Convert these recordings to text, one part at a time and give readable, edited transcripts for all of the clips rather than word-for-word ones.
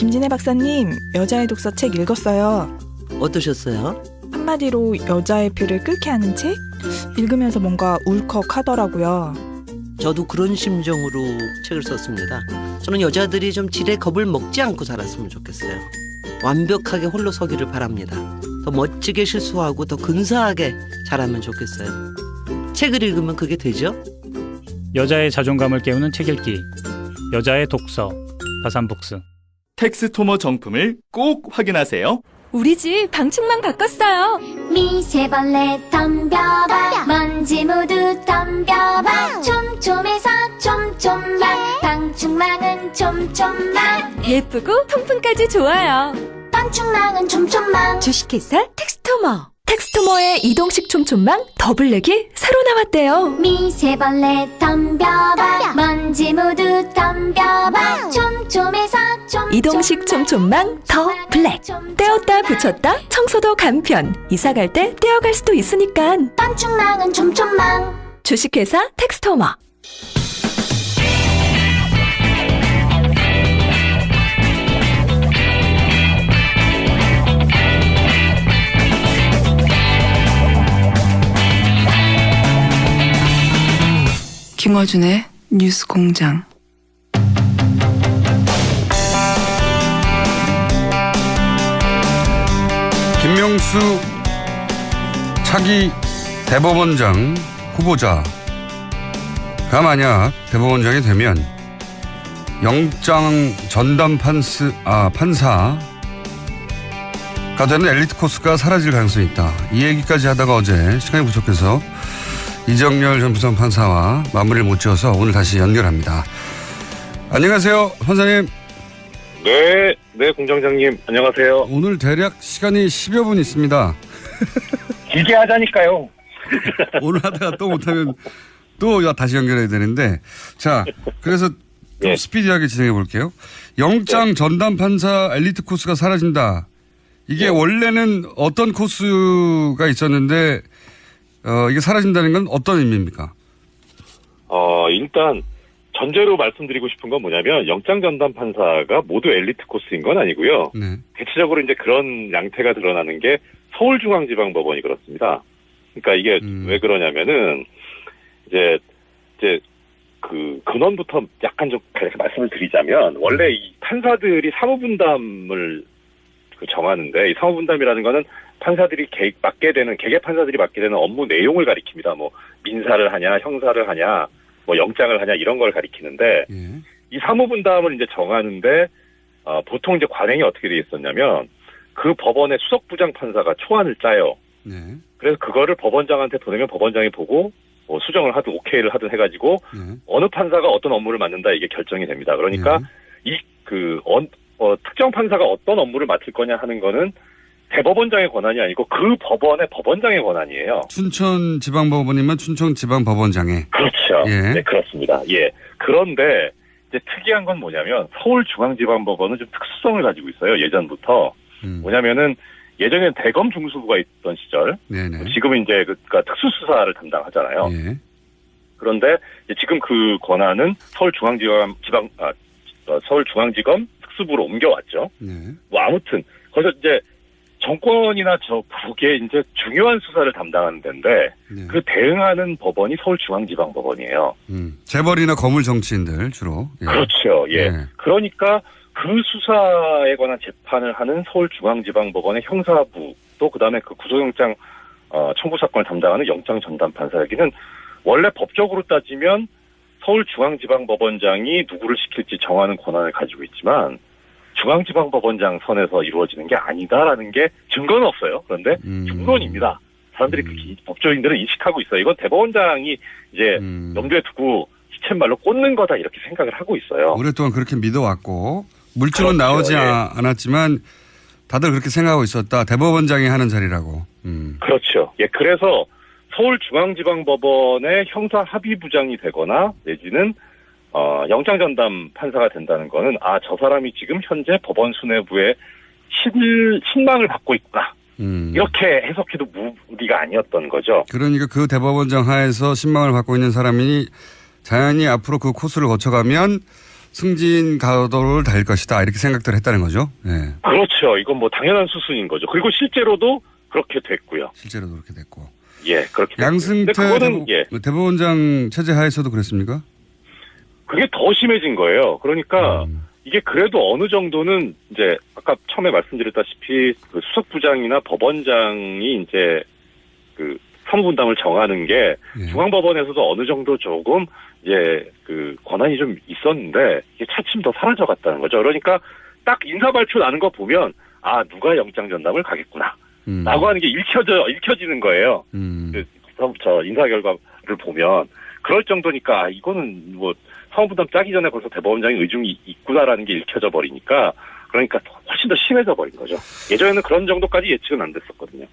김진애 박사님, 여자의 독서 책 읽었어요. 어떠셨어요? 한마디로 여자의 표를 끓게 하는 책? 읽으면서 뭔가 울컥하더라고요. 저도 그런 심정으로 책을 썼습니다. 저는 여자들이 좀 지레 겁을 먹지 않고 살았으면 좋겠어요. 완벽하게 홀로 서기를 바랍니다. 더 멋지게 실수하고 더 근사하게 자라면 좋겠어요. 책을 읽으면 그게 되죠? 여자의 자존감을 깨우는 책 읽기. 여자의 독서. 다산북스. 텍스토머 정품을 꼭 확인하세요. 우리 집 방충망 바꿨어요. 미세벌레 덤벼봐 먼지 모두 덤벼봐 촘촘해서 촘촘만 방충망은 촘촘만 예쁘고 통풍까지 좋아요. 방충망은 촘촘만 주식회사 텍스토머. 텍스토머의 이동식 촘촘망 더블랙이 새로 나왔대요. 미세벌레 덤벼봐 먼지 모두 덤벼봐 촘촘해서 촘촘만 이동식 촘촘망 더 블랙. 떼었다 붙였다 청소도 간편. 이사 갈 때 떼어갈 수도 있으니까. 방충망은 촘촘만 주식회사 텍스토머. 김어준의 뉴스 공장. 김명수 차기 대법원장 후보자가 만약 대법원장이 되면 영장 전담 판사가 되는 엘리트 코스가 사라질 가능성이 있다. 이 얘기까지 하다가 어제 시간이 부족해서 이정열 전 부장판사와 마무리를 못 지어서 오늘 다시 연결합니다. 안녕하세요, 판사님. 네, 공장장님, 안녕하세요. 오늘 대략 시간이 10여 분 있습니다. 길게 하자니까요. 오늘 하다가 또 못하면 또 다시 연결해야 되는데. 자, 그래서 좀 네. 스피디하게 진행해 볼게요. 영장 전담 판사 엘리트 코스가 사라진다. 이게 원래는 어떤 코스가 있었는데 이게 사라진다는 건 어떤 의미입니까? 일단 전제로 말씀드리고 싶은 건 뭐냐면 영장 전담 판사가 모두 엘리트 코스인 건 아니고요. 네. 대체적으로 이제 그런 양태가 드러나는 게 서울중앙지방법원이 그렇습니다. 그러니까 이게 왜 그러냐면은 이제 그 근원부터 약간 좀 이렇게 말씀을 드리자면 원래 이 판사들이 사무분담을 정하는데 이 사무분담이라는 거는 판사들이 계계 판사들이 맡게 되는 업무 내용을 가리킵니다. 뭐 민사를 하냐, 형사를 하냐, 뭐 영장을 하냐 이런 걸 가리키는데 이 사무분담을 이제 정하는데 보통 이제 관행이 어떻게 돼 있었냐면 그 법원의 수석부장 판사가 초안을 짜요. 네. 그래서 그거를 법원장한테 보내면 법원장이 보고 뭐 수정을 하든 오케이를 하든 해가지고 어느 판사가 어떤 업무를 맡는다 이게 결정이 됩니다. 그러니까 특정 판사가 어떤 업무를 맡을 거냐 하는 거는 대법원장의 권한이 아니고 그 법원의 법원장의 권한이에요. 춘천지방법원이면 춘천지방법원장에. 그렇죠. 예. 네, 그렇습니다. 예. 그런데 이제 특이한 건 뭐냐면 서울중앙지방법원은 좀 특수성을 가지고 있어요. 예전부터. 뭐냐면은 예전에는 대검 중수부가 있던 시절. 네네. 지금은 이제 그러니까 특수수사를 담당하잖아요. 예. 그런데 이제 지금 그 권한은 서울중앙지검 특수부로 옮겨왔죠. 네. 뭐 아무튼 거기서 이제 정권이나 북의 이제 중요한 수사를 담당하는 데인데 네. 그 대응하는 법원이 서울중앙지방법원이에요. 재벌이나 거물 정치인들 주로. 예. 그렇죠. 예. 네. 그러니까 그 수사에 관한 재판을 하는 서울중앙지방법원의 형사부 또 그다음에 그 구속영장 청구 사건을 담당하는 영장 전담 판사에게는 원래 법적으로 따지면 서울중앙지방법원장이 누구를 시킬지 정하는 권한을 가지고 있지만 중앙지방법원장 선에서 이루어지는 게 아니다라는 게 증거는 없어요. 그런데 중론입니다. 사람들이 법조인들은 인식하고 있어요. 이건 대법원장이 이제 염두에 두고 시쳇말로 꽂는 거다 이렇게 생각을 하고 있어요. 오랫동안 그렇게 믿어왔고 물증은 그렇죠. 나오지 예. 않았지만 다들 그렇게 생각하고 있었다. 대법원장이 하는 자리라고. 그렇죠. 예, 그래서 서울중앙지방법원의 형사합의부장이 되거나 내지는 영장 전담 판사가 된다는 거는 저 사람이 지금 현재 법원 수뇌부에 신망을 받고 있구나. 이렇게 해석해도 무리가 아니었던 거죠. 그러니까 그 대법원장 하에서 신망을 받고 있는 사람이 자연히 앞으로 그 코스를 거쳐가면 승진 가도를 달릴 것이다 이렇게 생각들 했다는 거죠. 예. 그렇죠. 이건 뭐 당연한 수순인 거죠. 그리고 실제로도 그렇게 됐고요. 실제로도 그렇게 됐고. 예, 그렇게 됐고요. 양승태 근데 그거는 대법원장 체제 하에서도 그랬습니까? 그게 더 심해진 거예요. 그러니까 이게 그래도 어느 정도는 이제 아까 처음에 말씀드렸다시피 그 수석부장이나 법원장이 이제 그 사무분담을 정하는 게 예. 중앙법원에서도 어느 정도 조금 이제 그 권한이 좀 있었는데 이게 차츰 더 사라져갔다는 거죠. 그러니까 딱 인사 발표 나는 거 보면 아 누가 영장 전담을 가겠구나 라고 하는 게 읽혀지는 거예요. 저 인사 결과를 보면 그럴 정도니까 이거는 뭐 사무분담 짜기 전에 벌써 대법원장의 의중이 있구나라는 게 읽혀져 버리니까 그러니까 훨씬 더 심해져 버린 거죠. 예전에는 그런 정도까지 예측은 안 됐었거든요.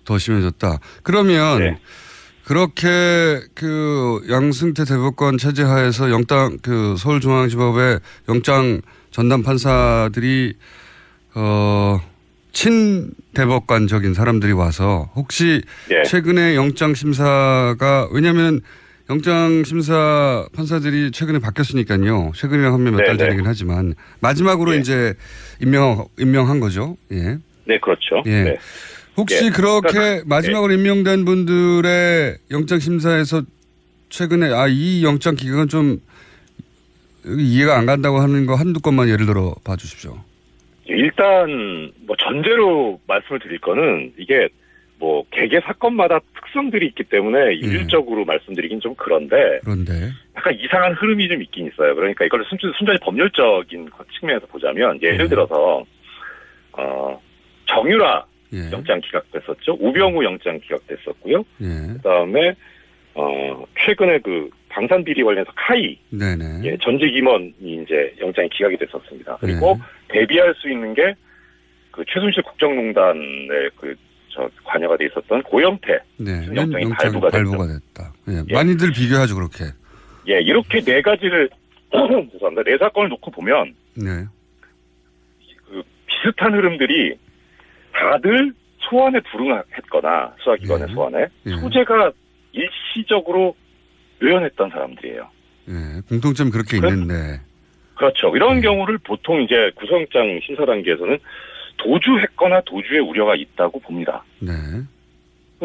더 심해졌다. 그러면 네. 그렇게 그 양승태 대법관 체제 하에서 그 서울중앙지법의 영장 전담 판사들이 친대법관적인 사람들이 와서 혹시 네. 최근에 영장 심사가 왜냐하면 영장 심사 판사들이 최근에 바뀌었으니까요. 최근이라고 하면 몇 달 네, 전이긴 하지만 마지막으로 네. 이제 임명한 거죠. 예. 네, 그렇죠. 예. 네. 혹시 예. 그렇게 그러니까, 마지막으로 임명된 분들의 영장 심사에서 최근에 이 영장 기각은 좀 이해가 안 간다고 하는 거 한두 건만 예를 들어 봐 주십시오. 일단 뭐 전제로 말씀을 드릴 거는 이게 뭐 개개 사건마다 특성들이 있기 때문에 일률적으로 말씀드리긴 좀 그런데 약간 이상한 흐름이 좀 있긴 있어요. 그러니까 이걸 순전히 법률적인 측면에서 보자면 예를 들어서 정유라 영장 기각됐었죠. 우병우 영장 기각됐었고요. 그다음에 최근에 그 방산 비리 관련해서 카이 전직 임원이 이제 영장이 기각이 됐었습니다. 그리고 대비할 수 있는 게 그 최순실 국정농단에 관여가 돼 있었던 고영태 영장이 발부가 됐다. 예. 많이들 비교하죠 그렇게. 예, 이렇게 네 가지를 죄송합니다. 네 사건을 놓고 보면 그 비슷한 흐름들이 다들 소환에 불응했거나 수사기관의 소환에 소재가 일시적으로 의연했던 사람들이에요. 예, 공통점 그렇게 있는데. 그렇죠. 이런 경우를 보통 이제 구속영장 심사 단계에서는 도주했거나 도주의 우려가 있다고 봅니다.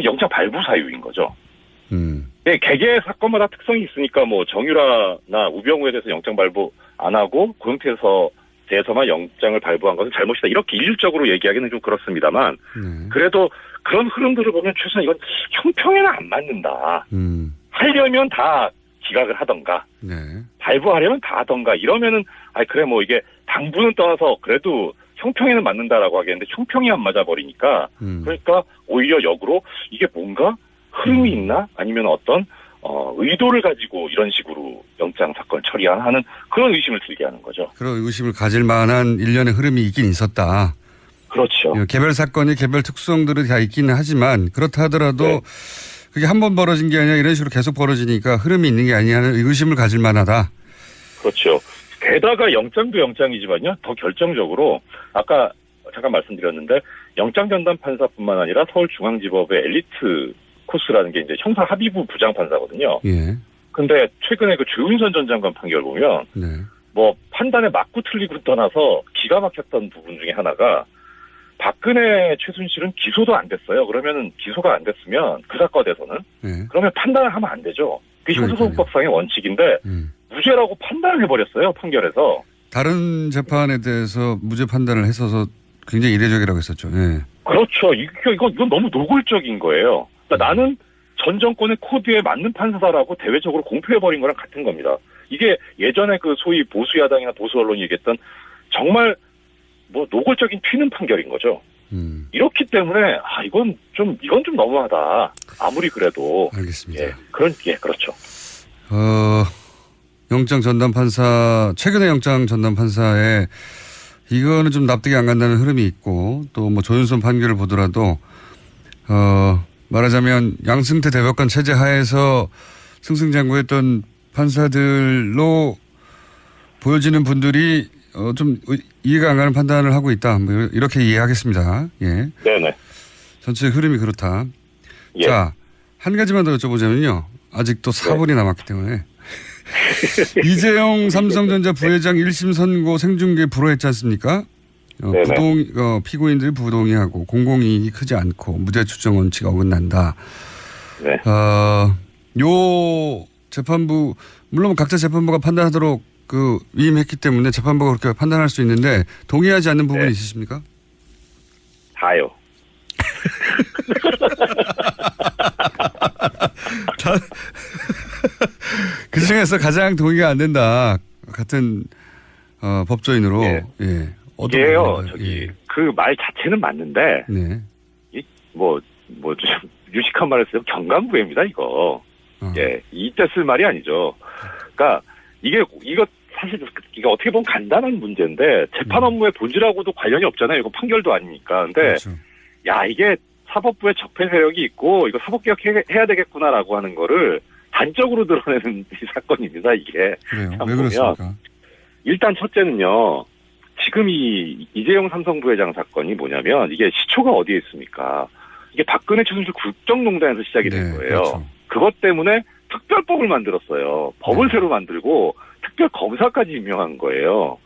영장 발부 사유인 거죠. 네, 개개 사건마다 특성이 있으니까 뭐 정유라나 우병우에 대해서 영장 발부 안 하고 고영태에서 대해서만 영장을 발부한 것은 잘못이다. 이렇게 일률적으로 얘기하기는 좀 그렇습니다만 그래도 그런 흐름들을 보면 최소한 이건 형평에는 안 맞는다. 하려면 다 기각을 하던가 발부하려면 다 하던가 이러면은 그래 뭐 이게 당부는 떠나서 그래도 형평에는 맞는다라고 하겠는데 형평이 안 맞아버리니까 그러니까 오히려 역으로 이게 뭔가 흐름이 있나 아니면 어떤 의도를 가지고 이런 식으로 영장 사건 처리하는 그런 의심을 들게 하는 거죠. 그런 의심을 가질 만한 일련의 흐름이 있긴 있었다. 그렇죠. 개별 사건이 개별 특성들이 다 있기는 하지만 그렇다 하더라도 그게 한 번 벌어진 게 아니라 이런 식으로 계속 벌어지니까 흐름이 있는 게 아니냐는 의심을 가질 만하다. 그렇죠. 게다가 영장도 영장이지만요. 더 결정적으로 아까 잠깐 말씀드렸는데 영장 전담 판사뿐만 아니라 서울중앙지법의 엘리트 코스라는 게 이제 형사 합의부 부장 판사거든요. 근데 최근에 그 조윤선 전 장관 판결 보면 뭐 판단에 맞고 틀리고 떠나서 기가 막혔던 부분 중에 하나가 박근혜 최순실은 기소도 안 됐어요. 그러면은 기소가 안 됐으면 그 사건에서는 그러면 판단을 하면 안 되죠. 그게 형사소송법상의 원칙인데 무죄라고 판단을 해버렸어요. 판결에서. 다른 재판에 대해서 무죄 판단을 했어서 굉장히 이례적이라고 했었죠. 그렇죠. 이건 너무 노골적인 거예요. 그러니까 나는 전 정권의 코드에 맞는 판사다라고 대외적으로 공표해버린 거랑 같은 겁니다. 이게 예전에 그 소위 보수 야당이나 보수 언론이 얘기했던 정말 뭐 노골적인 튀는 판결인 거죠. 이렇기 때문에 이건 좀 너무하다. 아무리 그래도. 알겠습니다. 그렇죠. 영장 전담 판사 최근에 영장 전담 판사에 이거는 좀 납득이 안 간다는 흐름이 있고 또 뭐 조윤선 판결을 보더라도 말하자면 양승태 대법관 체제 하에서 승승장구했던 판사들로 보여지는 분들이 좀 이해가 안 가는 판단을 하고 있다. 뭐 이렇게 이해하겠습니다. 예. 네네. 전체 흐름이 그렇다. 자, 한 가지만 더 여쭤보자면요. 아직도 4분이 남았기 때문에 이재용 삼성전자 부회장 1심 선고 생중계 불허했지 않습니까? 네네. 피고인들이 부동의하고 공공이익이 크지 않고 무죄 추정 원칙 어긋난다. 네. 요 재판부 물론 각자 재판부가 판단하도록 위임했기 때문에 재판부가 그렇게 판단할 수 있는데 동의하지 않는 부분이 네. 있으십니까? 다요. 그 중에서 가장 동의가 안 된다. 같은 법조인으로. 예. 예. 어떤 이게요, 부분인가요? 저기 그 말 자체는 맞는데 네. 좀 유식한 말을 쓰면 경강부회입니다 이거. 예, 이때 쓸 말이 아니죠. 그러니까 이거 사실 이게 어떻게 보면 간단한 문제인데 재판 업무의 본질하고도 관련이 없잖아요. 이거 판결도 아니니까. 근데 그렇죠. 야 이게 사법부에 적폐 세력이 있고 이거 사법개혁 해야 되겠구나라고 하는 거를 단적으로 드러내는 이 사건입니다 이게. 그래요. 참 왜 보면 그렇습니까? 일단 첫째는요. 지금 이 이재용 삼성부회장 사건이 뭐냐면 이게 시초가 어디에 있습니까? 이게 박근혜 최순실 국정농단에서 시작이 된 네, 거예요. 그렇죠. 그것 때문에 특별법을 만들었어요. 법을 네. 새로 만들고 특별검사까지 임명한 거예요.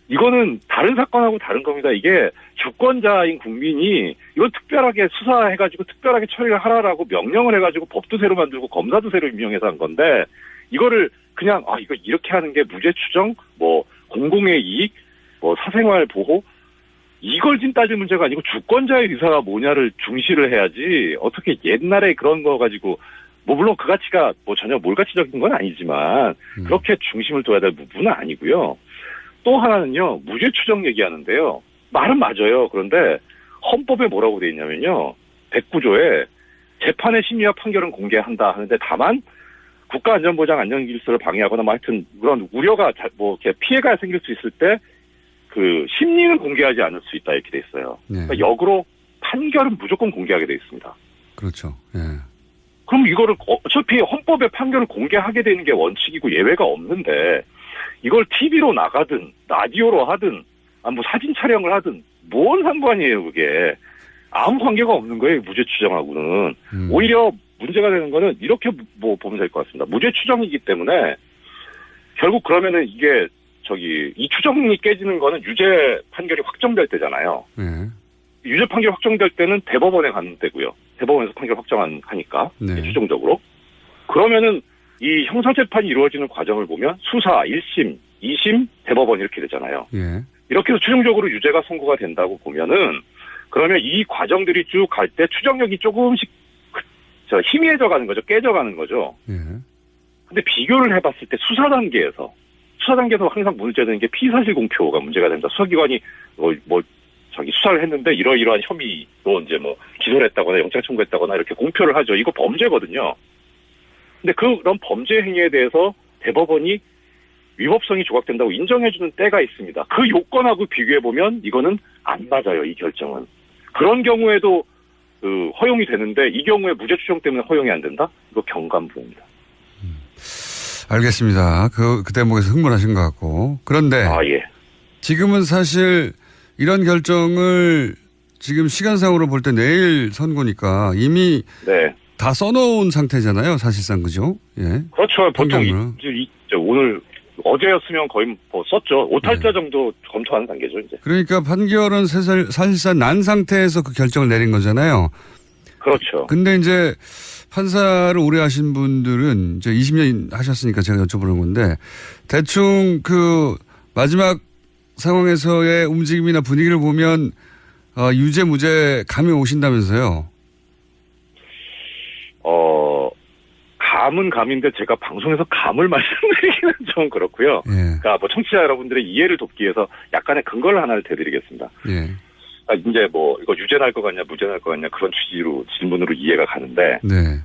이거는 다른 사건하고 다른 겁니다. 이게 주권자인 국민이 이건 특별하게 수사해가지고 특별하게 처리를 하라라고 명령을 해가지고 법도 새로 만들고 검사도 새로 임명해서 한 건데 이거를 그냥 이거 이렇게 하는 게 무죄 추정, 공공의 이익, 사생활 보호 이걸 지금 따질 문제가 아니고 주권자의 의사가 뭐냐를 중시를 해야지 어떻게 옛날에 그런 거 가지고 물론 그 가치가 전혀 몰가치적인 건 아니지만 그렇게 중심을 둬야 될 부분은 아니고요. 또 하나는요. 무죄 추정 얘기하는데요. 말은 맞아요. 그런데 헌법에 뭐라고 돼 있냐면요. 109조에 재판의 심리와 판결은 공개한다 하는데 다만 국가안전보장 안전질서를 방해하거나 하여튼 그런 우려가 이렇게 피해가 생길 수 있을 때 그 심리는 공개하지 않을 수 있다 이렇게 돼 있어요. 네. 그러니까 역으로 판결은 무조건 공개하게 돼 있습니다. 그렇죠. 예. 그럼 이거를 어차피 헌법에 판결을 공개하게 되는 게 원칙이고 예외가 없는데 이걸 TV로 나가든 라디오로 하든 사진 촬영을 하든 뭔 상관이에요 그게. 아무 관계가 없는 거예요 무죄 추정하고는. 오히려 문제가 되는 거는 이렇게 보면 될 것 같습니다. 무죄 추정이기 때문에 결국 그러면은 이게 이 추정이 깨지는 거는 유죄 판결이 확정될 때잖아요. 예. 유죄 판결 확정될 때는 대법원에 가는 때고요. 대법원에서 판결 확정하니까 네. 최종적으로. 그러면은 이 형사재판이 이루어지는 과정을 보면 수사 1심, 2심, 대법원 이렇게 되잖아요. 예. 이렇게 해서 최종적으로 유죄가 선고가 된다고 보면은 그러면 이 과정들이 쭉 갈 때 추정력이 조금씩 희미해져 가는 거죠. 깨져가는 거죠. 예. 근데 비교를 해봤을 때 수사 단계에서 항상 문제되는 게 피사실 공표가 문제가 된다. 수사기관이 수사를 했는데 이러이러한 혐의로 이제 기소를 했다거나 영장 청구했다거나 이렇게 공표를 하죠. 이거 범죄거든요. 근데 그런 범죄 행위에 대해서 대법원이 위법성이 조각된다고 인정해주는 때가 있습니다. 그 요건하고 비교해보면 이거는 안 맞아요. 이 결정은. 그런 경우에도 허용이 되는데 이 경우에 무죄 추정 때문에 허용이 안 된다? 이거 경감부입니다. 알겠습니다. 그 대목에서 흥분하신 것 같고. 그런데 예. 지금은 사실 이런 결정을 지금 시간상으로 볼 때 내일 선고니까 이미 네. 다 써놓은 상태잖아요. 사실상 그죠? 예. 그렇죠. 보통 판결문은. 오늘 어제였으면 거의 썼죠. 오탈자 정도 검토하는 단계죠 이제. 그러니까 판결은 사실상 난 상태에서 그 결정을 내린 거잖아요. 그렇죠. 근데 이제 판사를 오래 하신 분들은 이제 20년 하셨으니까 제가 여쭤보는 건데 대충 그 마지막 상황에서의 움직임이나 분위기를 보면 유죄 무죄 감이 오신다면서요? 감은 감인데 제가 방송에서 감을 말씀드리기는 좀 그렇고요. 예. 그러니까 청취자 여러분들의 이해를 돕기 위해서 약간의 근거를 하나를 대드리겠습니다. 예. 이제 이거 유죄 날 것 같냐 무죄 날 것 같냐 그런 취지로 질문으로 이해가 가는데 네.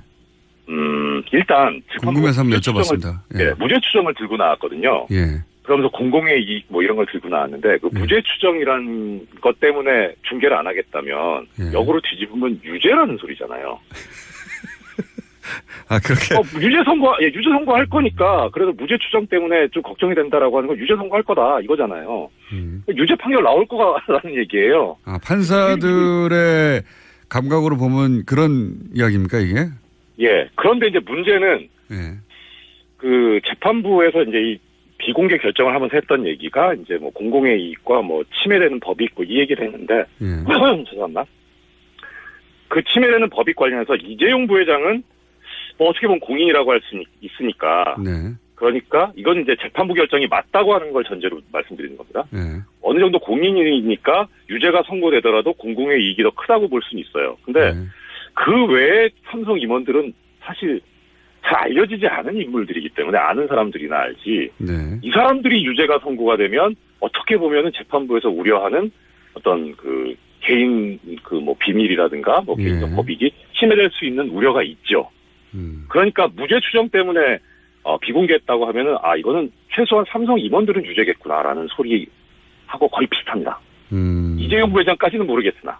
일단 궁금해서 한번 여쭤봤습니다. 예. 무죄 추정을 들고 나왔거든요. 예. 그러면서 공공의 이익 이런 걸 들고 나왔는데 그 무죄 추정이라는 것 때문에 중계를 안 하겠다면 예. 역으로 뒤집으면 유죄라는 소리잖아요. 그렇게. 유죄 선고할 거니까 그래서 무죄 추정 때문에 좀 걱정이 된다라고 하는 건 유죄 선고할 거다 이거잖아요. 유죄 판결 나올 거라는 얘기예요. 판사들의 감각으로 보면 그런 이야기입니까 이게? 예. 그런데 이제 문제는 예. 그 재판부에서 이제 이 비공개 결정을 하면서 했던 얘기가 이제 뭐 공공의 이익과 뭐 침해되는 법이 있고 이 얘기를 했는데 죄송합니다. 그 침해되는 법익 관련해서 이재용 부회장은 뭐 어떻게 보면 공인이라고 할 수 있으니까 네. 그러니까 이건 이제 재판부 결정이 맞다고 하는 걸 전제로 말씀드리는 겁니다. 네. 어느 정도 공인이니까 유죄가 선고되더라도 공공의 이익이 더 크다고 볼 수는 있어요. 근데 네. 그 외에 삼성 임원들은 사실 잘 알려지지 않은 인물들이기 때문에 아는 사람들이나 알지. 네. 이 사람들이 유죄가 선고가 되면 어떻게 보면은 재판부에서 우려하는 어떤 그 개인 그 뭐 비밀이라든가 뭐 개인적 예. 법익이 침해될 수 있는 우려가 있죠. 그러니까 무죄 추정 때문에 비공개했다고 하면은 이거는 최소한 삼성 임원들은 유죄겠구나라는 소리하고 거의 비슷합니다. 이재용 부회장까지는 모르겠으나.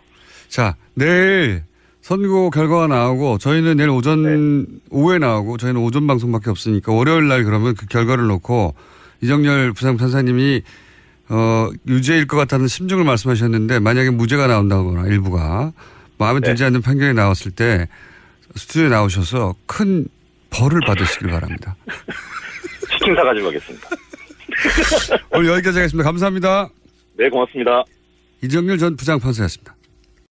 자, 내일 선고 결과가 나오고 저희는 내일 오전 오후에 나오고 저희는 오전 방송밖에 없으니까 월요일 날 그러면 그 결과를 놓고 이정열 부장판사님이 유죄일 것 같다는 심증을 말씀하셨는데 만약에 무죄가 나온다거나 일부가 마음에 들지 않는 판결이 나왔을 때 스튜디오에 나오셔서 큰 벌을 받으시길 바랍니다. 치킨 사가지고 가겠습니다. 오늘 여기까지 하겠습니다. 감사합니다. 네, 고맙습니다. 이정열 전 부장판사였습니다.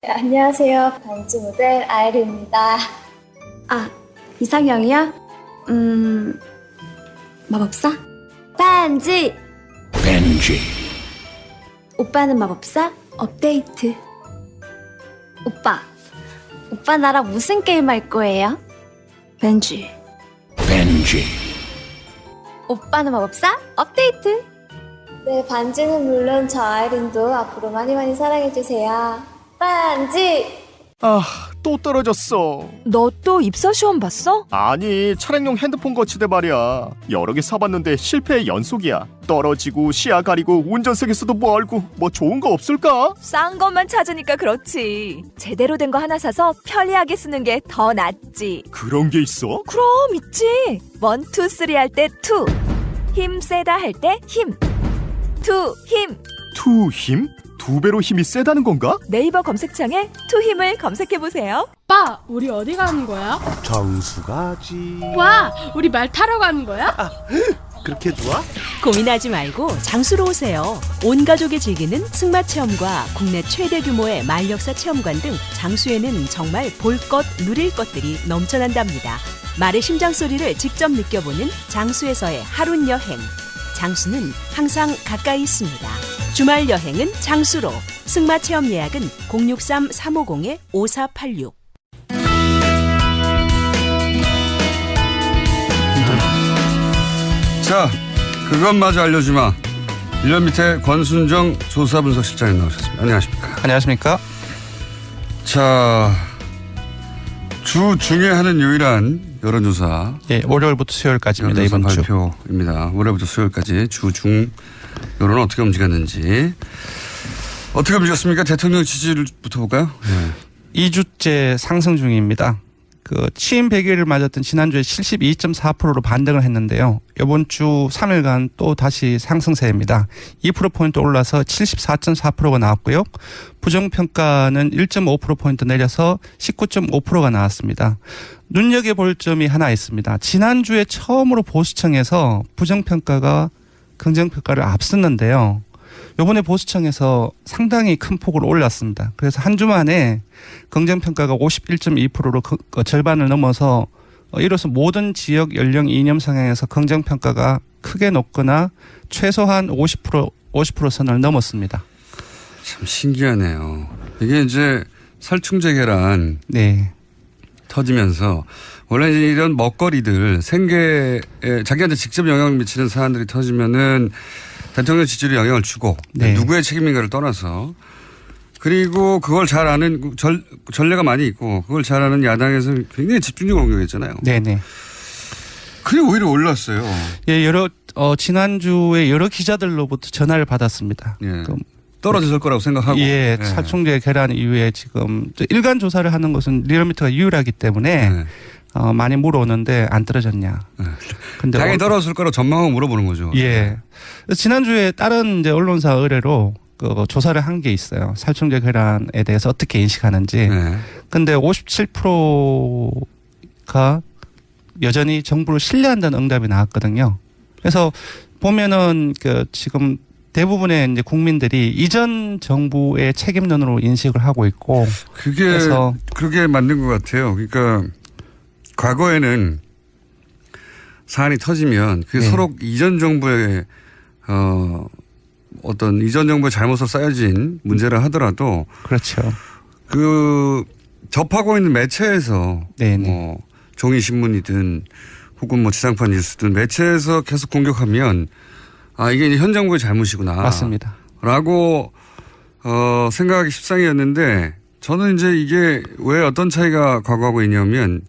네, 안녕하세요. 반지 모델 아이리입니다. 이상형이요? 마법사? 반지! 오빠는 마법사? 업데이트. 오빠 나랑 무슨 게임 할 거예요? 벤지. 오빠는 마법사? 업데이트. 네, 반지는 물론 저 아이린도 앞으로 많이 사랑해주세요. 반지! 또 떨어졌어. 너 또 입사 시험 봤어? 아니, 차량용 핸드폰 거치대 말이야. 여러 개 사봤는데 실패의 연속이야. 떨어지고 시야 가리고 운전석에서도 멀고 뭐 좋은 거 없을까? 싼 것만 찾으니까 그렇지. 제대로 된 거 하나 사서 편리하게 쓰는 게 더 낫지. 그런 게 있어? 그럼 있지. 1, 2, 3 할 때 2. 힘 세다 할 때 힘. 2 힘. 투 힘? 2배로 힘이 세다는 건가? 네이버 검색창에 2 힘을 검색해보세요. 오빠, 우리 어디 가는 거야? 정수 가지. 와, 우리 말 타러 가는 거야? 그렇게 좋아? 고민하지 말고 장수로 오세요. 온 가족이 즐기는 승마 체험과 국내 최대 규모의 말역사 체험관 등 장수에는 정말 볼 것, 누릴 것들이 넘쳐난답니다. 말의 심장 소리를 직접 느껴보는 장수에서의 하룬 여행. 장수는 항상 가까이 있습니다. 주말 여행은 장수로. 승마 체험 예약은 063-350-5486. 자, 그것마저 알려주마. 1년 밑에 권순정 조사분석실장님 나오셨습니다. 안녕하십니까. 안녕하십니까. 자, 주 중에 하는 유일한 여론조사. 예, 월요일부터 수요일까지입니다. 이번 주. 발표입니다. 월요일부터 수요일까지 주 중 여론은 어떻게 움직였는지. 어떻게 움직였습니까? 대통령 지지율부터 볼까요? 네. 2주째 상승 중입니다. 취임 100일을 맞았던 지난주에 72.4%로 반등을 했는데요. 이번 주 3일간 또 다시 상승세입니다. 2%포인트 올라서 74.4%가 나왔고요. 부정평가는 1.5%포인트 내려서 19.5%가 나왔습니다. 눈여겨볼 점이 하나 있습니다. 지난주에 처음으로 보수청에서 부정평가가 긍정평가를 앞섰는데요. 이번에 보수청에서 상당히 큰 폭으로 올랐습니다. 그래서 한 주 만에 긍정평가가 51.2%로 절반을 넘어서 이로써 모든 지역 연령 이념 성향에서 긍정평가가 크게 높거나 최소한 50% 선을 넘었습니다. 참 신기하네요. 이게 이제 살충제 계란 터지면서 원래 이제 이런 먹거리들 생계에 자기한테 직접 영향을 미치는 사안들이 터지면은 대통령 지지율에 영향을 주고 누구의 책임인가를 떠나서 그리고 그걸 잘 아는 전례가 많이 있고 그걸 잘 아는 야당에서 굉장히 집중적으로 공격했잖아요. 네네. 그게 오히려 올랐어요. 예, 지난주에 여러 기자들로부터 전화를 받았습니다. 예. 떨어질 거라고 생각하고. 예, 살충제 계란 이후에 지금 일간 조사를 하는 것은 리얼미터가 유일하기 때문에 많이 물어오는데 안 떨어졌냐. 근데 당연히 떨어질 거라고 전망하고 물어보는 거죠. 예. 지난주에 다른 이제 언론사 의뢰로 조사를 한 게 있어요. 살충제 계란에 대해서 어떻게 인식하는지. 근데 57%가 여전히 정부를 신뢰한다는 응답이 나왔거든요. 그래서 보면은 그 지금 대부분의 이제 국민들이 이전 정부의 책임론으로 인식을 하고 있고 그게 맞는 것 같아요. 그러니까 과거에는 사안이 터지면 그게 서로 이전 정부의 어떤 이전 정부의 잘못으로 쌓여진 문제라 하더라도 그렇죠. 그 접하고 있는 매체에서 뭐 종이 신문이든 혹은 뭐 지상파 뉴스든 매체에서 계속 공격하면 아 이게 이제 현 정부의 잘못이구나. 맞습니다. 라고 생각하기 십상이었는데 저는 이제 이게 왜 어떤 차이가 과거하고 있냐면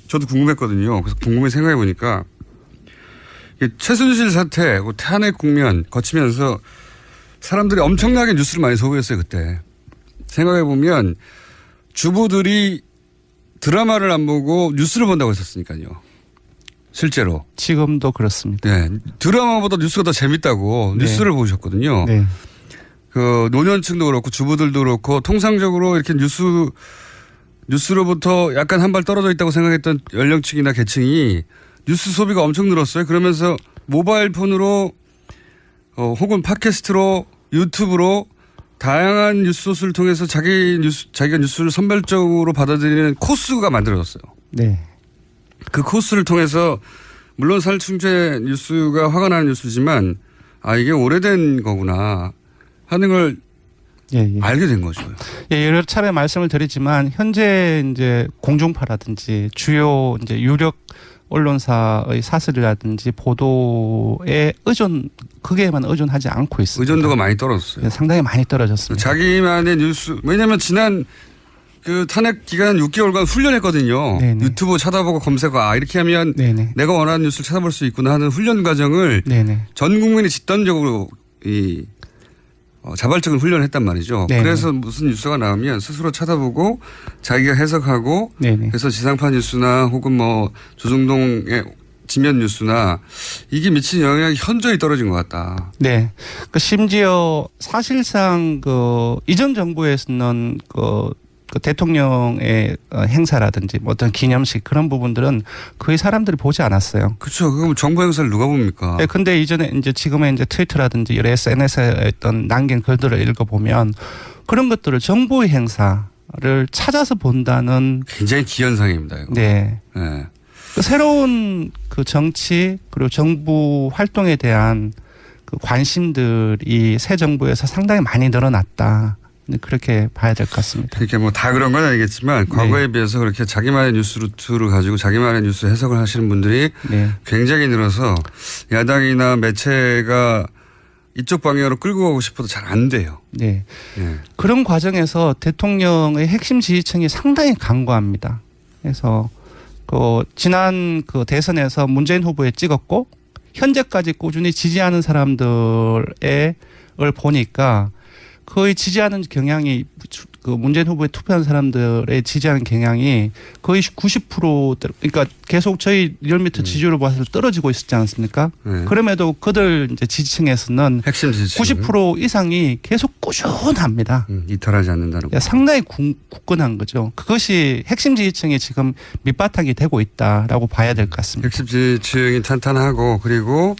저도 궁금했거든요. 그래서 궁금해 생각해 보니까 최순실 사태, 탄핵 국면 거치면서 사람들이 엄청나게 뉴스를 많이 소비했어요 그때. 생각해 보면 주부들이 드라마를 안 보고 뉴스를 본다고 했었으니까요. 실제로. 지금도 그렇습니다. 네. 드라마보다 뉴스가 더 재밌다고 뉴스를 보셨거든요. 네. 그 노년층도 그렇고 주부들도 그렇고 통상적으로 이렇게 뉴스로부터 약간 한 발 떨어져 있다고 생각했던 연령층이나 계층이 뉴스 소비가 엄청 늘었어요. 그러면서 모바일 폰으로 혹은 팟캐스트로 유튜브로 다양한 뉴스 소스를 통해서 자기가 뉴스를 선별적으로 받아들이는 코스가 만들어졌어요. 네. 그 코스를 통해서 물론 살충제 뉴스가 화가 나는 뉴스지만 아 이게 오래된 거구나 하는 걸 알게 된 거죠. 예, 여러 차례 말씀을 드리지만 현재 이제 공중파라든지 주요 이제 유력 언론사의 사설이라든지 보도에 크게만 의존하지 않고 있습니다. 의존도가 많이 떨어졌어요. 네, 상당히 많이 떨어졌습니다. 자기만의 뉴스, 왜냐하면 지난 그 탄핵 기간 6개월간 훈련했거든요. 네네. 유튜브 찾아보고 검색어 이렇게 하면 내가 원하는 뉴스를 찾아볼 수 있구나 하는 훈련 과정을 전 국민이 집단적으로 자발적인 훈련을 했단 말이죠. 네네. 그래서 무슨 뉴스가 나오면 스스로 찾아보고 자기가 해석하고 그래서 지상파 뉴스나 혹은 뭐 조중동의 지면 뉴스나 이게 미친 영향이 현저히 떨어진 것 같다. 네. 그 심지어 사실상 그 이전 정부에서는 그 대통령의 행사라든지 뭐 어떤 기념식 그런 부분들은 거의 사람들이 보지 않았어요. 그렇죠. 그럼 정부 행사를 누가 봅니까? 네. 근데 이전에 이제 지금의 이제 트위터라든지 여러 SNS에 어떤 남긴 글들을 읽어보면 그런 것들을 정부의 행사를 찾아서 본다는 굉장히 기현상입니다. 이거. 네. 그 새로운 그 정치 그리고 정부 활동에 대한 그 관심들이 새 정부에서 상당히 많이 늘어났다. 그렇게 봐야 될 것 같습니다. 그러니까 뭐 다 그런 건 아니겠지만 과거에 비해서 그렇게 자기만의 뉴스 루트를 가지고 자기만의 뉴스 해석을 하시는 분들이 굉장히 늘어서 야당이나 매체가 이쪽 방향으로 끌고 가고 싶어도 잘 안 돼요. 네. 그런 과정에서 대통령의 핵심 지지층이 상당히 강고합니다. 그래서 그 지난 그 대선에서 문재인 후보에 찍었고 현재까지 꾸준히 지지하는 사람들을 보니까 거의 지지하는 경향이 그 문재인 후보에 투표한 사람들의 지지하는 경향이 거의 90% 그러니까 계속 저희 리얼미터 지지율을 봐서 떨어지고 있었지 않습니까? 그럼에도 그들 이제 지지층에서는 핵심 지지층 90% 이상이 계속 꾸준합니다. 이탈하지 않는다는 거. 상당히 굳건한 거죠. 그것이 핵심 지지층이 지금 밑바탕이 되고 있다라고 봐야 될 것 같습니다. 핵심 지지층이 탄탄하고 그리고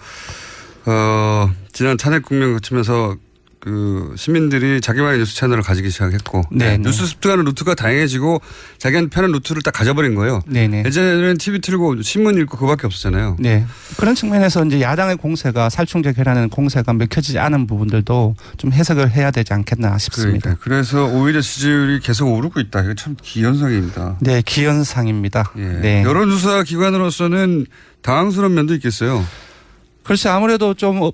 지난 탄핵 국면 거치면서 그 시민들이 자기만의 뉴스 채널을 가지기 시작했고 뉴스 습득하는 루트가 다양해지고 자기한테 편한 루트를 딱 가져버린 거예요. 예전에는 TV 틀고 신문 읽고 그거밖에 없었잖아요. 네. 그런 측면에서 이제 야당의 공세가 살충제 계라는 공세가 먹혀지지 않은 부분들도 좀 해석을 해야 되지 않겠나 싶습니다. 그래서 오히려 지지율이 계속 오르고 있다. 이거 참 기현상입니다. 네, 기현상입니다. 네. 여론조사 기관으로서는 당황스러운 면도 있겠어요. 그렇지 아무래도 좀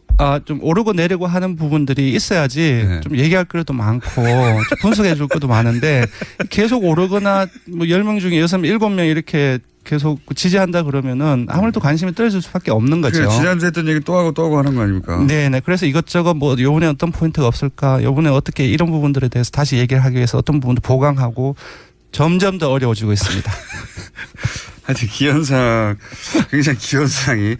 오르고 내리고 하는 부분들이 있어야지 좀 얘기할 것도 많고 좀 분석해 줄 것도 많은데 계속 오르거나 뭐 10명 중에 6명, 7명 이렇게 계속 지지한다 그러면은 아무래도 관심이 떨어질 수밖에 없는 거죠. 지난주에 했던 얘기 또 하고 하는 거 아닙니까? 네네. 그래서 이것저것 뭐 요번에 어떤 포인트가 없을까 요번에 어떻게 이런 부분들에 대해서 다시 얘기를 하기 위해서 어떤 부분도 보강하고 점점 더 어려워지고 있습니다. 하여튼 기현상 굉장히 기현상이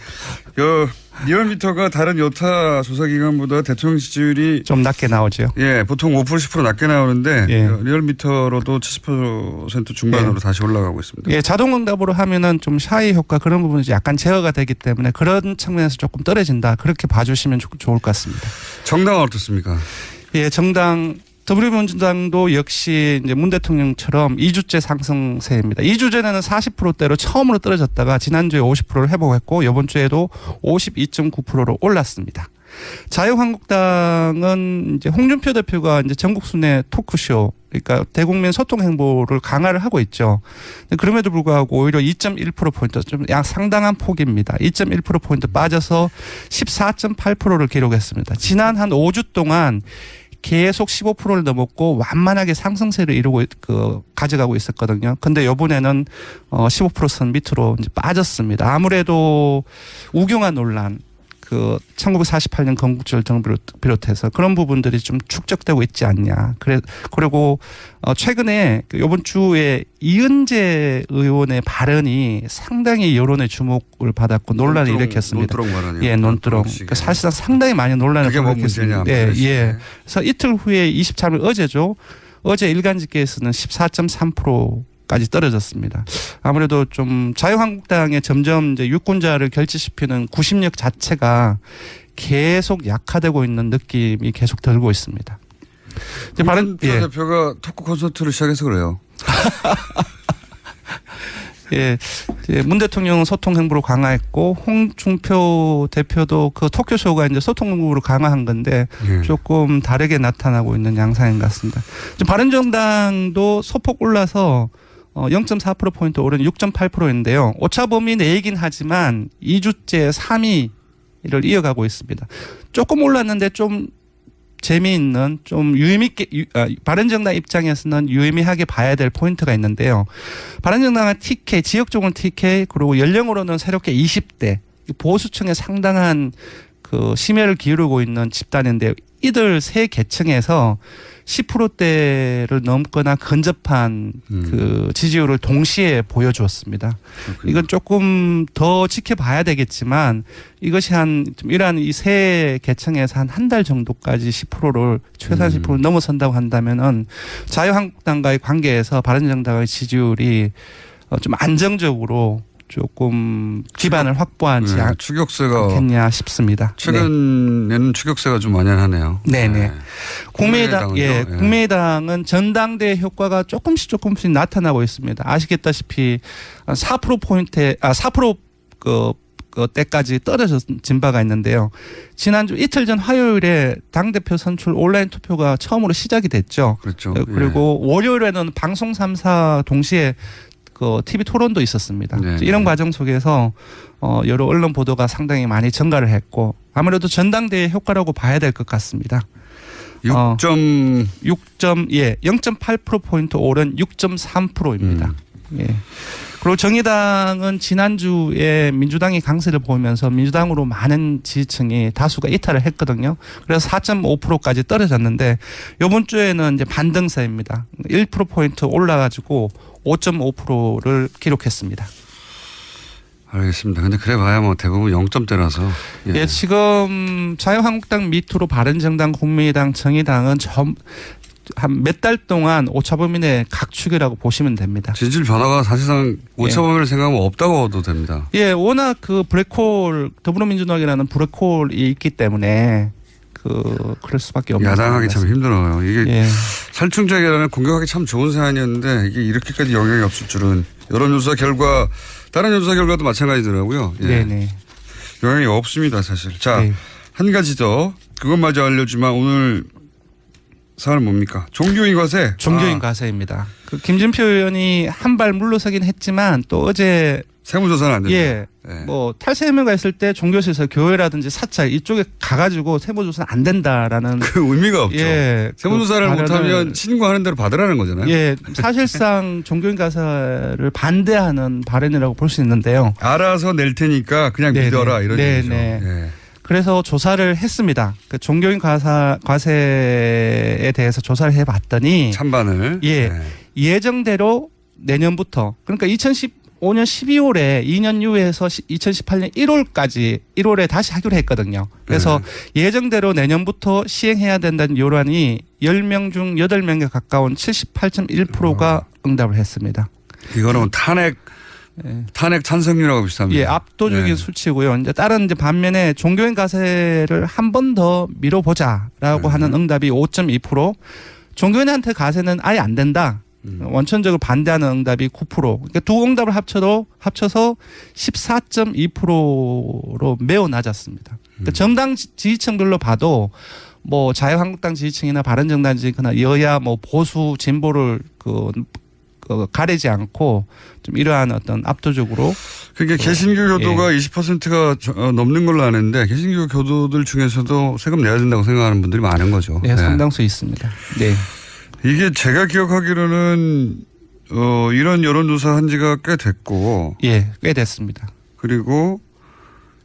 리얼미터가 다른 여타 조사기관보다 대통령 지지율이 좀 낮게 나오죠. 예, 보통 5% 10% 낮게 나오는데 예. 리얼미터로도 70% 중반으로 예. 다시 올라가고 있습니다. 예, 자동응답으로 하면은 좀 샤이 효과 그런 부분이 약간 제어가 되기 때문에 그런 측면에서 조금 떨어진다. 그렇게 봐주시면 좋을 것 같습니다. 정당은 어떻습니까? 예, 정당 더불어민주당도 역시 이제 문 대통령처럼 2주째 상승세입니다. 2주 전에는 40%대로 처음으로 떨어졌다가 지난주에 50%를 회복했고 이번 주에도 52.9%로 올랐습니다. 자유한국당은 이제 홍준표 대표가 이제 전국 순회 토크쇼, 그러니까 대국민 소통 행보를 강화를 하고 있죠. 그럼에도 불구하고 오히려 2.1%포인트 좀 상당한 폭입니다. 2.1%포인트 빠져서 14.8%를 기록했습니다. 지난 한 5주 동안 계속 15%를 넘었고 완만하게 상승세를 가져가고 있었거든요. 근데 이번에는 15%선 밑으로 이제 빠졌습니다. 아무래도 우경화 논란, 1948년 건국절 등을 비롯해서 그런 부분들이 좀 축적되고 있지 않냐. 그리고 최근에 이번 주에 이은재 의원의 발언이 상당히 여론의 주목을 받았고 논란을 일으켰습니다. 논두렁 발언이요. 예, 논두렁. 그러니까 사실상 상당히 많이 논란을 일으켰습니다. 예, 예. 그래서 이틀 후에 23일 어제죠. 어제 일간 집계에서는 14.3%까지 떨어졌습니다. 아무래도 좀 자유한국당의 점점 이제 유권자를 결집시키는 구심력 자체가 계속 약화되고 있는 느낌이 계속 들고 있습니다. 홍준표 대표가 토크 콘서트를 시작해서 그래요. 예, 문 대통령은 소통 행보를 강화했고 홍준표 대표도 그 토크쇼가 이제 소통 행보를 강화한 건데 조금 다르게 나타나고 있는 양상인 것 같습니다. 바른정당도 소폭 올라서 0.4%포인트 오른 6.8%인데요. 오차 범위 내이긴 하지만 2주째 3위를 이어가고 있습니다. 조금 올랐는데 좀 재미있는 좀 유의미있게 바른정당 입장에서는 유의미하게 봐야 될 포인트가 있는데요. 바른정당은 TK, 지역적으로 TK 그리고 연령으로는 새롭게 20대 보수층에 상당한 심혈을 기울이고 있는 집단인데 이들 세 계층에서 10%대를 넘거나 근접한 지지율을 동시에 보여주었습니다. 그렇군요. 이건 조금 더 지켜봐야 되겠지만 이것이 이러한 이 세 계층에서 한 달 정도까지 10%를 최소한 10%를 넘어선다고 한다면은 자유한국당과의 관계에서 바른정당의 지지율이 좀 안정적으로 조금 기반을 확보하지 않겠냐 싶습니다. 최근에는 추격세가 좀 만연하네요. 네네. 국민의당은 전당대회 효과가 조금씩 나타나고 있습니다. 아시겠다시피 4% 때까지 떨어진 바가 있는데요. 지난주 이틀 전 화요일에 당대표 선출 온라인 투표가 처음으로 시작이 됐죠. 그렇죠. 그리고 월요일에는 방송 3사 동시에 TV 토론도 있었습니다. 네. 이런 과정 속에서 여러 언론 보도가 상당히 많이 증가를 했고 아무래도 전당대회 효과라고 봐야 될 것 같습니다. 0.8%포인트 오른 6.3%입니다. 예. 그리고 정의당은 지난주에 민주당이 강세를 보이면서 민주당으로 많은 지지층이 다수가 이탈을 했거든요. 그래서 4.5%까지 떨어졌는데 이번 주에는 이제 반등세입니다. 1%포인트 올라가지고 5.5%를 기록했습니다. 알겠습니다. 근데 그래 봐야 뭐 대부분 0점대라서. 예, 지금 자유한국당 밑으로 바른정당, 국민의당, 정의당은 한 몇 달 동안 오차범위 내 각축이라고 보시면 됩니다. 지지율 변화가 사실상 오차범위를 생각하면 없다고 해도 됩니다. 예, 워낙 블랙홀, 더불어민주당이라는 블랙홀이 있기 때문에 그럴 수밖에 없는. 야당하기 참 힘들어요. 이게 살충제라는 공격하기 참 좋은 사안이었는데 이게 이렇게까지 영향이 없을 줄은 여론조사 결과 다른 조사 결과도 마찬가지더라고요. 네네. 영향이 없습니다, 사실. 자, 한 가지 더 그것마저 알려주면 오늘 사안은 뭡니까? 종교인 과세. 종교인 과세입니다. 김진표 의원이 한 발 물러서긴 했지만 또 어제 세무조사는 안 된다. 예. 뭐 탈세 혐의가 있을 때 종교시설, 교회라든지 사찰 이쪽에 가가지고 세무조사는 안 된다라는 그 의미가 없죠. 예. 세무조사를 못하면 신고하는 대로 받으라는 거잖아요. 예. 사실상 종교인 과세를 반대하는 발언이라고 볼 수 있는데요. 알아서 낼 테니까 그냥 믿어라 이런 얘기죠. 예. 그래서 조사를 했습니다. 그 종교인 과세에 대해서 조사를 해봤더니 찬반을 예정대로 내년부터 그러니까 2015년 12월에 2년 이후에서 2018년 1월에 다시 하기로 했거든요. 그래서 예정대로 내년부터 시행해야 된다는 요란이 10명 중 8명에 가까운 78.1%가 응답을 했습니다. 이거는 탄핵 찬성률하고 비슷합니다. 예, 압도적인 수치고요. 이제 다른 이제 반면에 종교인 가세를 한 번 더 미뤄보자라고 하는 응답이 5.2%, 종교인한테 가세는 아예 안 된다. 원천적으로 반대하는 응답이 9%. 그러니까 두 응답을 합쳐서 14.2%로 매우 낮았습니다. 그러니까 정당 지지층별로 봐도 뭐 자유한국당 지지층이나 바른정당 지지층이나 여야 뭐 보수 진보를 가리지 않고 좀 이러한 어떤 압도적으로. 그러니까 개신교 교도가 20%가 넘는 걸로 아는데 개신교 교도들 중에서도 세금 내야 된다고 생각하는 분들이 많은 거죠. 네, 상당수 있습니다. 네. 이게 제가 기억하기로는 이런 여론조사 한 지가 꽤 됐고. 예, 꽤 됐습니다. 그리고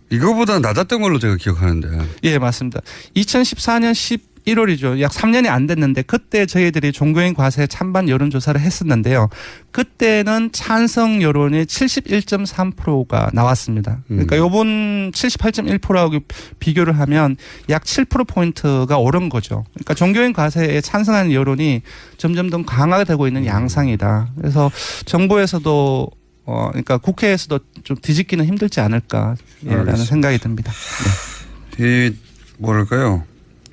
이거보다 낮았던 걸로 제가 기억하는데. 예, 맞습니다. 2014년 11월이죠. 약 3년이 안 됐는데 그때 저희들이 종교인 과세 찬반 여론조사를 했었는데요. 그때는 찬성 여론이 71.3%가 나왔습니다. 그러니까 요번 78.1%하고 비교를 하면 약 7%포인트가 오른 거죠. 그러니까 종교인 과세에 찬성하는 여론이 점점 더 강화되고 있는 양상이다. 그래서 정부에서도 그러니까 국회에서도 좀 뒤집기는 힘들지 않을까라는 생각이 듭니다. 네. 이 뭐랄까요?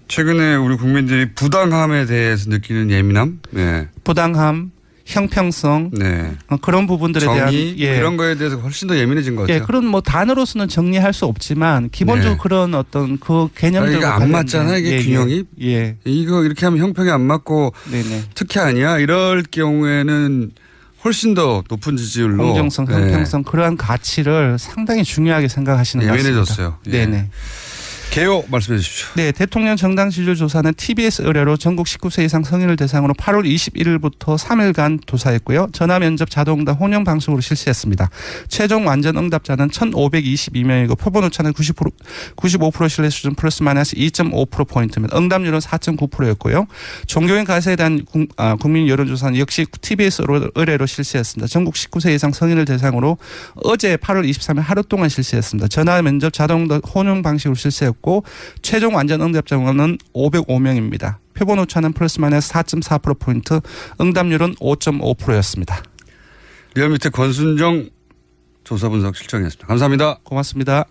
최근에 우리 국민들이 부당함에 대해서 느끼는 예민함, 네. 부당함, 형평성, 네. 그런 부분들에 대한 이런 거에 대해서 훨씬 더 예민해진 것 같아요. 예, 그런 뭐 단어로서는 정리할 수 없지만 기본적으로 네. 그런 어떤 그 개념적으로 이게 안 맞잖아, 이게 균형이. 예. 이거 이렇게 하면 형평이 안 맞고 특혜 아니야? 이럴 경우에는 훨씬 더 높은 지지율로 공정성, 형평성 그러한 가치를 상당히 중요하게 생각하시는 것 같습니다. 예민해졌어요. 예. 네네. 개요 말씀해 주십시오. 네, 대통령 정당 지지율 조사는 TBS 의뢰로 전국 19세 이상 성인을 대상으로 8월 21일부터 3일간 조사했고요. 전화 면접 자동응답 혼용 방식으로 실시했습니다. 최종 완전 응답자는 1,522명이고 표본 오차는 95% 신뢰 수준 플러스 마이너스 2.5%포인트입니다. 응답률은 4.9%였고요. 종교인 가세에 대한 국민 여론조사는 역시 TBS 의뢰로 실시했습니다. 전국 19세 이상 성인을 대상으로 어제 8월 23일 하루 동안 실시했습니다. 전화 면접 자동응답 혼용 방식으로 실시했고 최종 완전 응답자는 505명입니다. 표본 오차는 플러스 마이너스 4.4%포인트, 응답률은 5.5%였습니다. 리얼미터 권순정 조사분석 실장이었습니다. 감사합니다. 고맙습니다.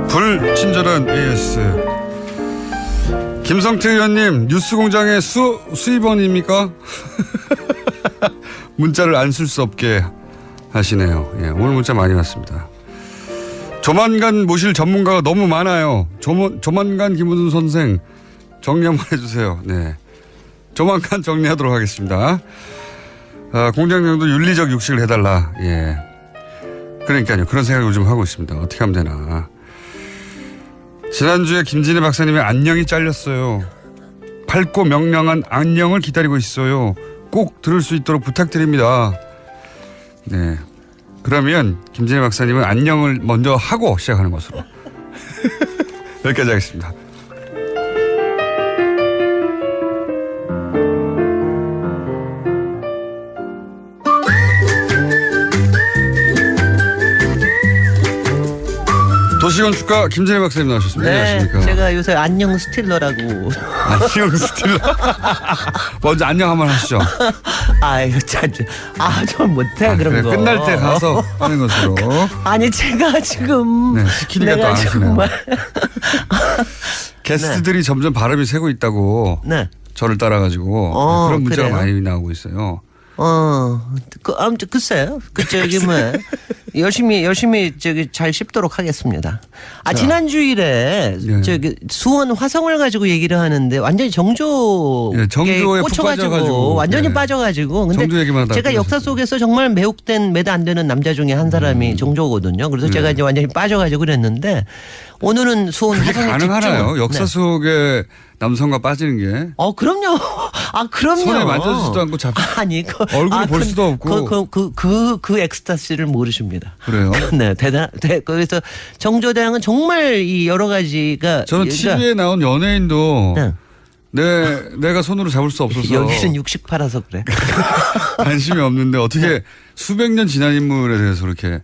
불친절한 AS. 김성태 의원님, 뉴스공장의 수입원입니까? 문자를 안 쓸 수 없게 하시네요. 예, 오늘 문자 많이 왔습니다. 조만간 모실 전문가가 너무 많아요. 조만간 김우준 선생 정리 한번 해주세요. 네, 조만간 정리하도록 하겠습니다. 공장장도 윤리적 육식을 해달라. 예, 그러니까요. 그런 생각을 요즘 하고 있습니다. 어떻게 하면 되나. 지난주에 김진애 박사님의 안녕이 잘렸어요. 밝고 명랑한 안녕을 기다리고 있어요. 꼭 들을 수 있도록 부탁드립니다. 네, 그러면 김진애 박사님은 안녕을 먼저 하고 시작하는 것으로. 여기까지 하겠습니다. 도시건축가 김진애 박사님 나오셨습니다. 네, 안녕하십니까. 제가 요새 안녕 스틸러라고. 안녕 스틸러. 먼저 안녕 한번 하시죠. 아유, 좀 못해 그런 그래, 거. 끝날 때 가서 하는 것으로. 아니 제가 지금 시키니까 또 안 하시네요. 게스트들이 점점 발음이 새고 있다고. 네. 저를 따라가지고 그런 문자가 그래요? 많이 나오고 있어요. 아무튼 글쎄요. 열심히 잘 씹도록 하겠습니다. 지난 주일에 수원 화성을 가지고 얘기를 하는데 완전히 정조에 꽂혀가지고 완전히 빠져가지고. 근데 제가 역사 속에서 정말 매혹된 몇 안 되는 남자 중에 한 사람이 정조거든요. 그래서 제가 이제 완전히 빠져가지고 그랬는데 오늘은 수원 그게 화성에 가능하나요? 집중. 역사 네. 속에 남성과 빠지는 게. 그럼요. 그럼요. 손에 만져지지도 않고 아니, 얼굴을 볼 수도 없고. 그 엑스타시를 모르십니다. 그래요? 네, 그래서 정조대왕은 정말 이 여러 가지가. 저는 TV에 나온 연예인도 내가 손으로 잡을 수 없어서. 여기는 68라서 그래. 관심이 없는데 어떻게 수백 년 지난 인물에 대해서 그렇게.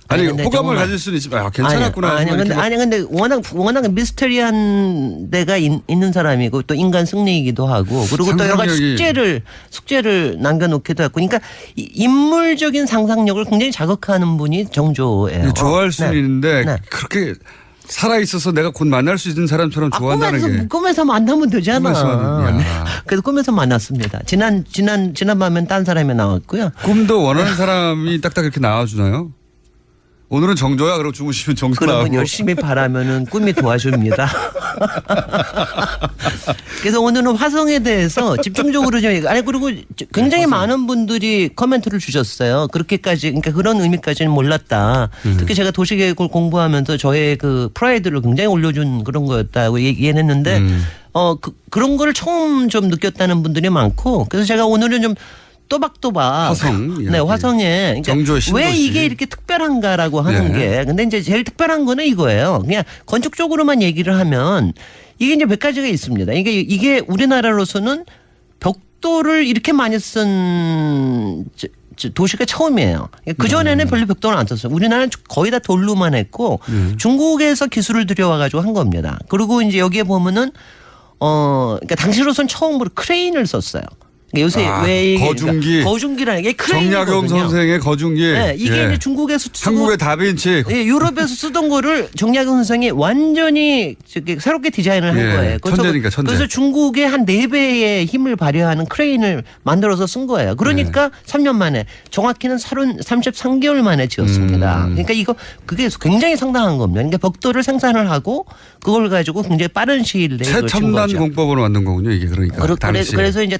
아니 근데 호감을 정말- 가질 수는 있지만 괜찮았구나. 근데 워낙 미스터리한 데가 있는 사람이고 또 인간 승리이기도 하고 그리고 또 여러 가지 숙제를 남겨놓기도 하고 그러니까 인물적인 상상력을 굉장히 자극하는 분이 정조예요. 좋아할 수는 네. 있는데 네. 그렇게 살아 있어서 내가 곧 만날 수 있는 사람처럼 좋아한다는 게. 꿈에서 만나면 되잖아. 꿈에서 네. 그래서 꿈에서 만났습니다. 지난 밤엔 딴 사람이 나왔고요. 꿈도 원하는 사람이 딱딱 이렇게 나와주나요? 오늘은 정조야 그러고 주무시면 정조 그러면 나오고. 열심히 바라면은 꿈이 도와줍니다. 그래서 오늘은 화성에 대해서 집중적으로 좀 아니 그리고 굉장히 많은 분들이 코멘트를 주셨어요. 그렇게까지 그러니까 그런 의미까지는 몰랐다. 특히 제가 도시계획을 공부하면서 저의 그 프라이드를 굉장히 올려준 그런 거였다고 얘기했는데 그런 거를 처음 좀 느꼈다는 분들이 많고 그래서 제가 오늘은 좀 또박또박 화성에 그러니까 왜 이게 이렇게 특별한가라고 하는 게 근데 이제 제일 특별한 거는 이거예요. 그냥 건축적으로만 얘기를 하면 이게 이제 몇 가지가 있습니다. 이게 우리나라로서는 벽돌을 이렇게 많이 쓴 도시가 처음이에요. 그 전에는 별로 벽돌을 안 썼어요. 우리나라는 거의 다 돌로만 했고 중국에서 기술을 들여와가지고 한 겁니다. 그리고 이제 여기에 보면은 그러니까 당시로선 처음으로 크레인을 썼어요. 요새 왜 거중기라는 게 크레인이거든요. 정약용 선생의 거중기. 네, 이게 이제 중국에서 한국의 다빈치. 유럽에서 쓰던 거를 정약용 선생이 완전히 새롭게 디자인을 한 거예요. 천재니까 천재. 그래서 중국의 한 4배의 힘을 발휘하는 크레인을 만들어서 쓴 거예요. 그러니까 3년 만에 정확히는 33개월 만에 지었습니다. 그러니까 그게 굉장히 상당한 겁니다. 그러니까 벽돌을 생산을 하고 그걸 가지고 굉장히 빠른 시일 내에 최첨단 공법으로 만든 거군요. 이게 그러니까. 그래서 이제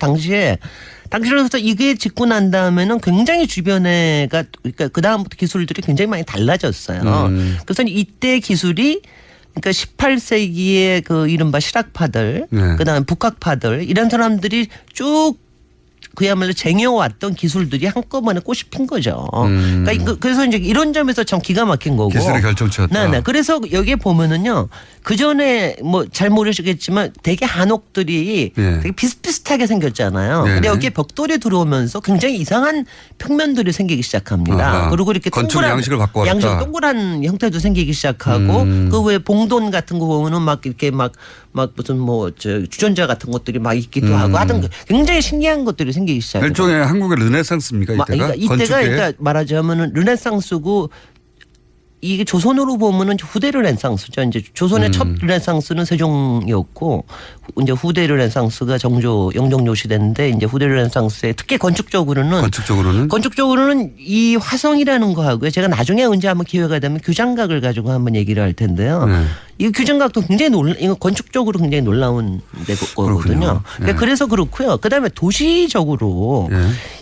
당시로서 이게 짓고 난 다음에는 굉장히 주변에가 그러니까 그 다음부터 기술들이 굉장히 많이 달라졌어요. 그래서 이때 기술이 그러니까 18세기의 그 이른바 실학파들, 그다음에 북학파들 이런 사람들이 쭉 그야말로 쟁여왔던 기술들이 한꺼번에 꽃이 핀 거죠. 그러니까 그래서 이제 이런 점에서 참 기가 막힌 거고. 기술의 결정체였다. 네. 그래서 여기에 보면은요. 그 전에 뭐 잘 모르시겠지만 되게 한옥들이 되게 비슷비슷하게 생겼잖아요. 근데 여기에 벽돌이 들어오면서 굉장히 이상한 평면들이 생기기 시작합니다. 그리고 이렇게 건축 양식을 바꿔왔다. 동그란 형태도 생기기 시작하고 그 외에 봉돈 같은 거 보면은 막 이렇게 막 무슨 주전자 같은 것들이 막 있기도 하고 하여튼 굉장히 신기한 것들이 생기기 시작해요. 일종의 한국의 르네상스입니까 이때가? 이때가 말하자면은 르네상스고 이게 조선으로 보면은 후대 르네상스죠. 이제 조선의 첫 르네상스는 세종이었고 이제 후대 르네상스가 영종조 시대인데 이제 후대 르네상스의 특히 건축적으로는 이 화성이라는 거하고요. 제가 나중에 언제 한번 기회가 되면 규장각을 가지고 한번 얘기를 할 텐데요. 이 규장각도 굉장히 이거 건축적으로 굉장히 놀라운 거거든요. 그래서 그렇고요. 그다음에 도시적으로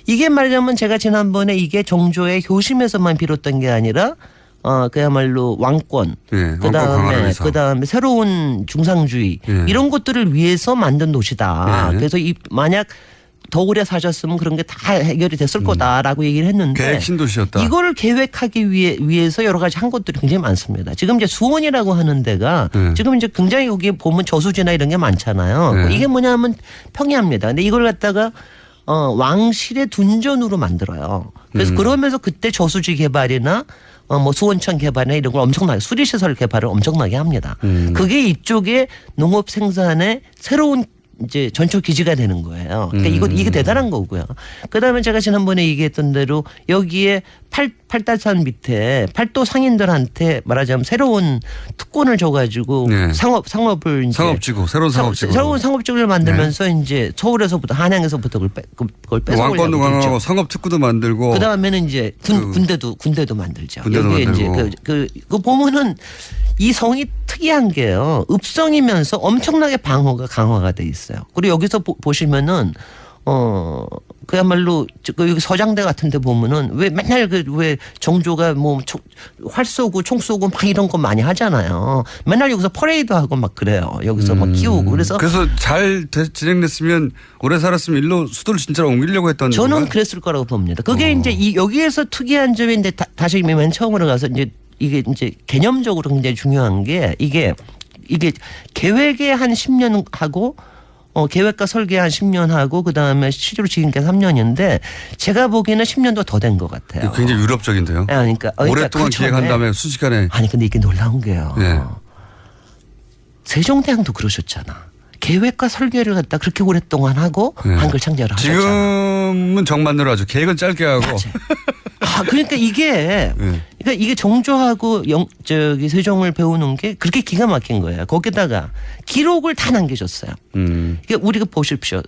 이게 말하자면 제가 지난번에 이게 정조의 효심에서만 비롯된 게 아니라 그야말로 왕권, 그다음에 새로운 중상주의 이런 것들을 위해서 만든 도시다. 그래서 만약 더 오래 사셨으면 그런 게 다 해결이 됐을 거다라고 얘기를 했는데 계획 신도시였다. 이거를 계획하기 위해서 여러 가지 한 것들이 굉장히 많습니다. 지금 이제 수원이라고 하는 데가 지금 이제 굉장히 여기 보면 저수지나 이런 게 많잖아요. 이게 뭐냐면 평야입니다. 근데 이걸 갖다가 왕실의 둔전으로 만들어요. 그래서 그러면서 그때 저수지 개발이나 수원천 개발이나 이런 걸 엄청나게 수리시설 개발을 엄청나게 합니다. 그게 이쪽에 농업 생산의 새로운 이제 전초 기지가 되는 거예요. 그러니까 이게 대단한 거고요. 그다음에 제가 지난번에 얘기했던 대로 여기에 팔달산 밑에 팔도 상인들한테 말하자면 새로운 특권을 줘가지고 상업을 이제 새로운 상업지구를 만들면서 이제 서울에서부터 한양에서부터 그걸 뺏어오려고 왕권도 강화하고 상업 특구도 만들고 그 다음에는 이제 군대도 만들죠. 군대도 여기에 만들고. 이제 그 보면은 이 성이 특이한 게요. 읍성이면서 엄청나게 방어가 강화가 돼 있어요. 그리고 여기서 보시면은 그야말로 여기 서장대 같은 데 보면은 왜 맨날 왜 정조가 뭐 활 쏘고 총 쏘고 막 이런 거 많이 하잖아요. 맨날 여기서 퍼레이드 하고 막 그래요. 여기서 막 키우고. 그래서 잘 진행됐으면 오래 살았으면 일로 수도를 진짜로 옮기려고 했던 저는 건가요? 그랬을 거라고 봅니다. 그게 이제 여기에서 특이한 점이 이제 다시 맨 처음으로 가서 이제 이게 이제 개념적으로 굉장히 중요한 게 이게 계획에 한 10년 하고 계획과 설계 한 10년 하고 그다음에 실제로 지금까지 3년인데 제가 보기에는 10년도 더 된 것 같아요. 굉장히 유럽적인데요. 그러니까 오랫동안 그 기획한 다음에 순식간에. 아니 근데 이게 놀라운 게요. 네. 세종대왕도 그러셨잖아. 계획과 설계를 갖다 그렇게 오랫동안 하고 네. 한글 창제를 하셨잖아. 지금은 정반대로 하죠. 계획은 짧게 하고. 그러니까 이게 그러니까 이게 정조하고 세종을 배우는 게 그렇게 기가 막힌 거예요. 거기다가 기록을 다 남겨줬어요. 그러니까 우리가 보십시오.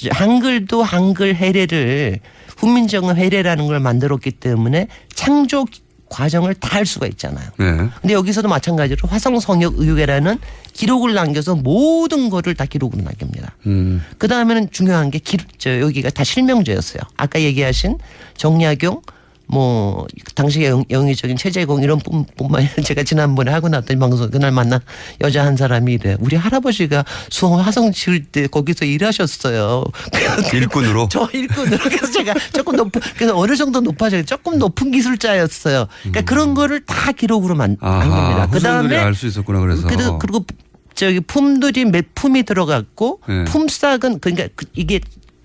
한글도 한글 해례를 훈민정음 해례라는 걸 만들었기 때문에 창조 과정을 다 할 수가 있잖아요. 근데 여기서도 마찬가지로 화성성역의궤라는 기록을 남겨서 모든 거를 다 기록으로 남깁니다. 그 다음에는 중요한 게 여기가 다 실명제였어요. 아까 얘기하신 정약용 뭐 당시의 영의적인 체제공 이런 뿐만 아니라 제가 지난번에 하고 났더니 방송 그날 만난 여자 한 사람이 이래. 우리 할아버지가 수원 화성 지을 때 거기서 일하셨어요. 일꾼으로? 저 일꾼으로. 그래서 제가 그래서 어느 정도 높아져요. 조금 높은 기술자였어요. 그러니까 그런 거를 다 기록으로 남깁니다. 후손들이 알 수 있었구나 그래서. 그리고 품들이 몇 품이 들어갔고 품삯은 그러니까 이게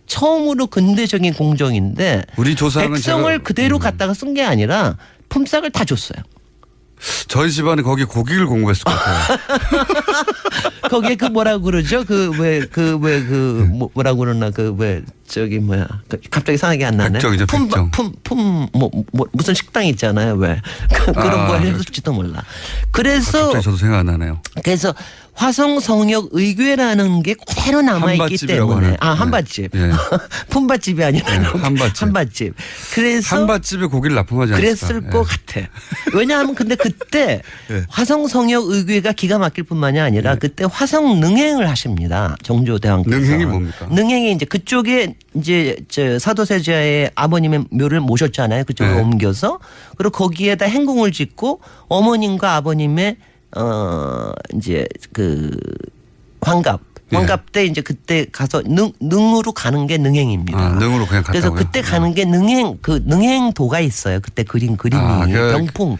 처음으로 근대적인 공정인데 우리 조상은 백성을 그대로 갖다가 쓴 게 아니라 품삯을 다 줬어요. 저희 집안에 거기 고기를 공부했을 것 같아요. 거기에 뭐라고 그러죠? 뭐라고 그러나 갑자기 상하게 안 나네. 백정이죠, 백정. 무슨 식당 있잖아요. 왜 그런 거 해줄지도 몰라. 그래서 갑자기 저도 생각 안 나네요. 그래서 화성성역의궤라는 게 그대로 남아있기 때문에 한밭집. 품밭집이 아니라 한밭집. 그래서 한밭집에 고기를 납품하지 않았을까. 그랬을 것 같아. 왜냐하면 근데 그때 화성성역의궤가 기가 막힐 뿐만이 아니라 그때 화성능행을 하십니다. 정조대왕께서. 능행이 뭡니까? 능행이 이제 그쪽에 이제 사도세자의 아버님의 묘를 모셨잖아요. 그쪽으로 옮겨서 그리고 거기에다 행궁을 짓고 어머님과 아버님의 이제 환갑 때 이제 그때 가서 능으로 가는 게 능행입니다. 능으로 그냥 갔다고요? 그래서 그때 가는 게 능행도가 있어요. 그때 그림이 병풍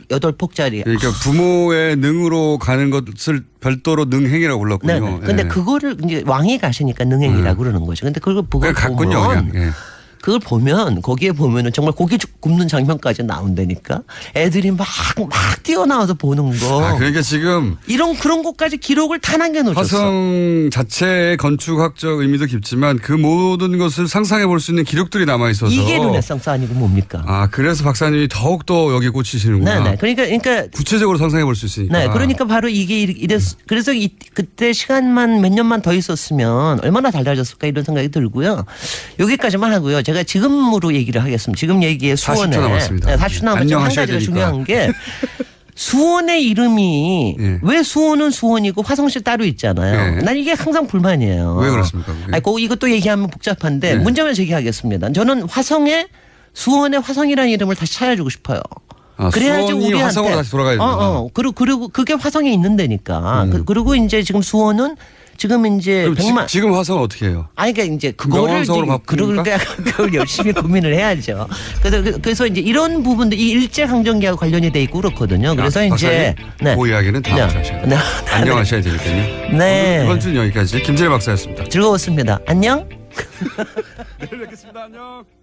8폭짜리. 그러니까 부모의 능으로 가는 것을 별도로 능행이라고 불렀군요. 네. 근데 그거를 이제 왕이 가시니까 능행이라고 그러는 거죠. 근데 그걸 갔군요, 그냥. 그걸 보면 거기에 보면은 정말 고기 굽는 장면까지 나온다니까. 애들이 막 뛰어나와서 보는 거. 그러니까 지금 그런 것까지 기록을 다 남겨놓으셨어. 화성 자체의 건축학적 의미도 깊지만 그 모든 것을 상상해 볼 수 있는 기록들이 남아 있어서 이게 르네상스 아니고 뭡니까? 그래서 박사님이 더욱 더 여기 꽂히시는구나. 네. 그러니까 구체적으로 상상해 볼 수 있으니까. 네. 그러니까 바로 이게 그래서 그때 시간만 몇 년만 더 있었으면 얼마나 달라졌을까 이런 생각이 들고요. 여기까지만 하고요. 제가 지금으로 얘기를 하겠습니다. 지금 얘기에 수원에 40초 남았습니다. 40초 남았지만 한 가지가 중요한 게 수원의 이름이 왜 수원은 수원이고 화성시 따로 있잖아요. 난 이게 항상 불만이에요. 왜 그렇습니까? 이것도 얘기하면 복잡한데 문제만 제기하겠습니다. 저는 수원의 화성이라는 이름을 다시 찾아주고 싶어요. 그래야지 수원이 우리한테 화성으로 다시 돌아가야 된다. 그리고 그게 화성에 있는 데니까. 그리고 이제 지금 수원은 지금 이제 100만. 지금 화성은 어떻게 해요? 그러니까 이제 그거를 그걸 열심히 고민을 해야죠. 그래서 이제 이런 부분도 이 일제 강점기하고 관련이 돼 있고 그렇거든요. 그래서 이제 그 이야기는 다음 주에 하셔야 돼요. 안녕하셔야 되니까요. 네. 이번 주는 여기까지 김진애 박사였습니다. 즐거웠습니다. 안녕. 내일 뵙겠습니다. 안녕.